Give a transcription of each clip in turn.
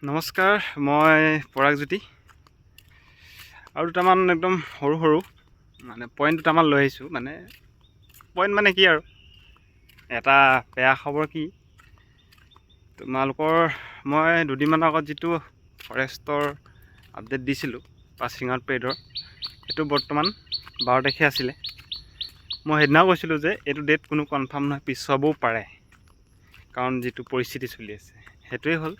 নমস্কাৰ, মই পৰাগজ্যোতি আৰু দুটামান একদম সৰু সৰু পইণ্ট দুটামান লৈ আহিছোঁ। পইণ্ট মানে কি আৰু, এটা বেয়া খবৰ কি, তোমালোকৰ মই দুদিনমানৰ আগত যিটো ফৰেষ্টৰ আপডেট দিছিলোঁ পাছিং আউট পেৰিয়ডৰ, সেইটো বৰ্তমান 12 তাৰিখে আছিলে। মই সেইদিনাও কৈছিলোঁ যে এইটো ডেট কোনো কনফাৰ্ম নহয়, পিছুৱাবও পাৰে, কাৰণ যিটো পৰিস্থিতি চলি আছে সেইটোৱে হ'ল।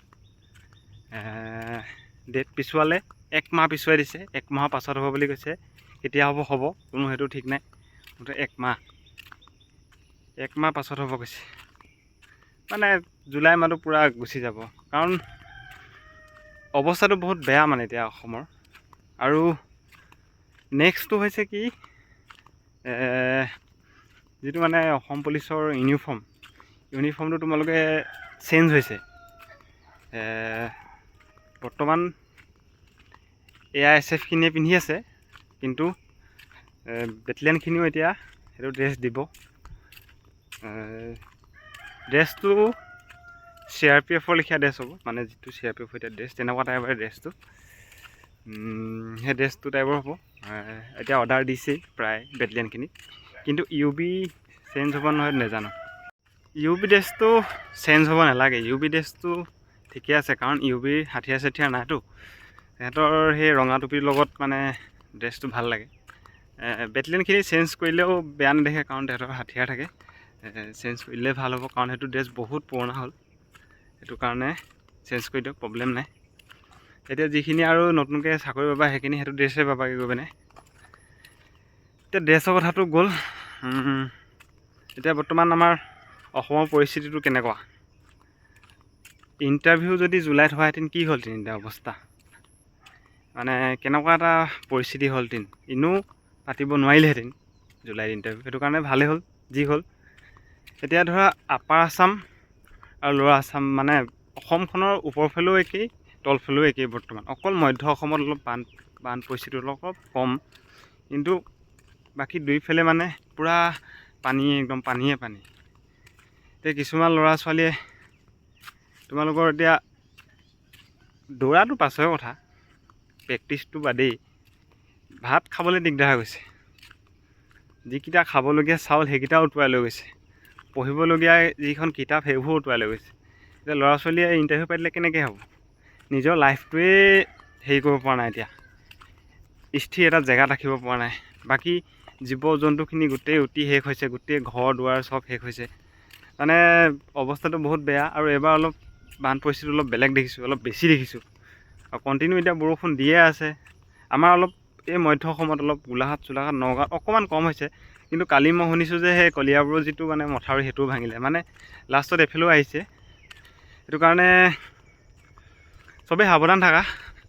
ডেট পিছুৱালে, 1 মাহ পিছুৱাই দিছে। 1 মাহৰ পাছত হ'ব বুলি কৈছে। কেতিয়া হ'ব কোনো সেইটো ঠিক নাই। মুঠতে 1 মাহ পাছত হ'ব কৈছে। জুলাই মাহটো পূৰা গুচি যাব, কাৰণ অৱস্থাটো বহুত বেয়া এতিয়া অসমৰ। আৰু নেক্সটটো হৈছে কি, যিটো অসম পুলিচৰ ইউনিফৰ্মটো তোমালোকে চেঞ্জ হৈছে। বৰ্তমান AISF-খিনিয়ে পিন্ধি আছে, কিন্তু বেটেলিয়ানখিনিও এতিয়া সেইটো ড্ৰেছ দিব। ড্ৰেছটো CRPF লেখীয়া ড্ৰেছ হ'ব, যিটো CRPF এতিয়া ড্ৰেছ তেনেকুৱা টাইপৰ ড্ৰেছটো। সেই ড্ৰেছটো টাইপৰ হ'ব। এতিয়া অৰ্ডাৰ দিছেই প্ৰায় বেটেলিয়ানখিনিক, কিন্তু UB চেঞ্জ হ'ব নহয় নাজানো। UB ড্ৰেছটো চেঞ্জ হ'ব নালাগে। UB ড্ৰেছটো ঠিকে আছে, কাৰণ UBৰ হাথিয়াৰ চাথিয়াৰ নাইতো। সিহঁতৰ সেই ৰঙা টুপিৰ লগত ড্ৰেছটো ভাল লাগে। বেটেলিয়ানখিনি চেঞ্জ কৰিলেও বেয়া নেদেখে, কাৰণ তেহেঁতৰ হাথিয়াৰ থাকে। চেঞ্জ কৰিলে ভাল হ'ব, কাৰণ সেইটো ড্ৰেছ বহুত পুৰণা হ'ল। সেইটো কাৰণে চেঞ্জ কৰি দিয়ক, প্ৰব্লেম নাই। এতিয়া যিখিনি আৰু নতুনকৈ চাকৰি পাবা, সেইখিনি সেইটো ড্ৰেছে পাবাগৈ গৈ পিনে। এতিয়া ড্ৰেছৰ কথাটো গ'ল। এতিয়া বৰ্তমান আমাৰ অসমৰ পৰিস্থিতিটো কেনেকুৱা? ইণ্টাৰভিউ যদি জুলাইত হোৱাহেঁতেন কি হ'লহেঁতেন এতিয়া অৱস্থা? কেনেকুৱা এটা পৰিস্থিতি হ'লহেঁতেন। এনেও পাতিব নোৱাৰিলেহেঁতেন জুলাইত ইণ্টাৰভিউ। সেইটো কাৰণে ভালেই হ'ল যি হ'ল। এতিয়া ধৰা আপাৰ আছাম আৰু ল'ৱাৰ আছাম, অসমখনৰ ওপৰফালেও একেই, তলফালেও একেই বৰ্তমান। অকল মধ্য অসমত অলপ বান পৰিস্থিতিটো অলপ কম, কিন্তু বাকী দুইফালে পূৰা পানী, একদম পানীয়ে পানী। এতিয়া কিছুমান ল'ৰা ছোৱালীয়ে, তোমালোকৰ এতিয়া দৌৰাটো পাছৰে কথা, প্ৰেক্টিছটো বাদেই, ভাত খাবলৈ দিগদাৰ হৈ গৈছে। যিকেইটা খাবলগীয়া চাউল সেইকেইটাও উটুৱাই লৈ গৈছে। পঢ়িবলগীয়া যিখন কিতাপ সেইবোৰ উটুৱাই লৈ গৈছে। এতিয়া ল'ৰা ছোৱালীয়ে ইণ্টাৰভিউ পাতিলে কেনেকৈ হ'ব? নিজৰ লাইফটোৱে হেৰি কৰিব পৰা নাই, এতিয়া স্থিৰ এটা জেগাত ৰাখিব পৰা নাই। বাকী জীৱ জন্তুখিনি গোটেই উটি শেষ হৈছে, গোটেই ঘৰ দুৱাৰ চব শেষ হৈছে। অৱস্থাটো বহুত বেয়া। আৰু এইবাৰ অলপ বান পৰিস্থিতিটো অলপ বেলেগ দেখিছোঁ, অলপ বেছি দেখিছোঁ। আৰু কণ্টিনিউ এতিয়া বৰষুণ দিয়ে আছে। আমাৰ অলপ এই মধ্য অসমত অলপ গোলাঘাট চোলাঘাট নগাঁৱত অকণমান কম হৈছে, কিন্তু কালি মই শুনিছোঁ যে সেই কলিয়াবৰৰ যিটো মথাউৰি সেইটোও ভাঙিলে, লাষ্টত এফালেও আহিছে। সেইটো কাৰণে চবেই সাৱধান থাকা,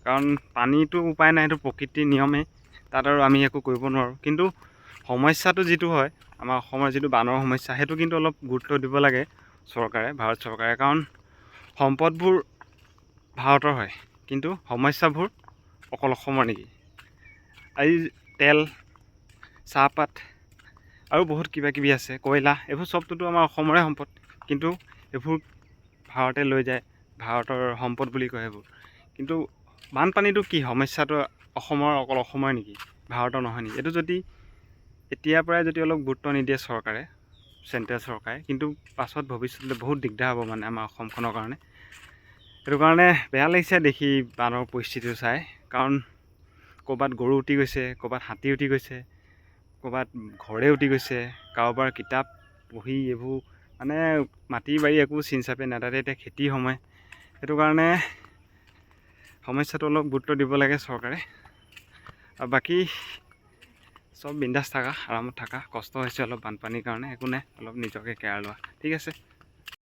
কাৰণ পানীটো উপায় নাই, সেইটো প্ৰকৃতিৰ নিয়মেই, তাত আৰু আমি একো কৰিব নোৱাৰোঁ। কিন্তু সমস্যাটো যিটো হয়, আমাৰ অসমৰ যিটো বানৰ সমস্যা, সেইটো কিন্তু অলপ গুৰুত্ব দিব লাগে চৰকাৰে, ভাৰত চৰকাৰে। কাৰণ সম্পদবোৰ ভাৰতৰ হয়, কিন্তু সমস্যাবোৰ অকল অসমৰ নেকি? আজি তেল, চাহপাত আৰু বহুত কিবা কিবি আছে, কয়লা, এইবোৰ চবটোতো আমাৰ অসমৰে সম্পদ, কিন্তু এইবোৰ ভাৰতে লৈ যায়, ভাৰতৰ সম্পদ বুলি কয় সেইবোৰ। কিন্তু বানপানীটো কি সমস্যাটো অকল অসমৰ নেকি, ভাৰতৰ নহয় নেকি? এইটো যদি এতিয়াৰ পৰাই যদি অলপ গুৰুত্ব নিদিয়ে চৰকাৰে, চেণ্ট্ৰেল চৰকাৰে, কিন্তু পাছত ভৱিষ্যতলৈ বহুত দিগদাৰ হ'ব আমাৰ অসমখনৰ কাৰণে। সেইটো কাৰণে বেয়া লাগিছে দেখি বানৰ পৰিস্থিতিটো চাই। কাৰণ ক'ৰবাত গৰু উটি গৈছে, ক'ৰবাত হাতী উটি গৈছে, ক'ৰবাত ঘৰে উটি গৈছে, কাৰোবাৰ কিতাপ বহি এইবোৰ মাটি বাৰী একো চিন চাপে নাই, তাতে এতিয়া খেতিৰ সময়। সেইটো কাৰণে সমস্যাটো অলপ গুৰুত্ব দিব লাগে চৰকাৰে। আৰু বাকী চব বিন্দাছ থাকা, আৰামত থাকা। কষ্ট হৈছে অলপ বানপানীৰ কাৰণে, একো নাই, অলপ নিজকে কেয়াৰ লোৱা, ঠিক আছে।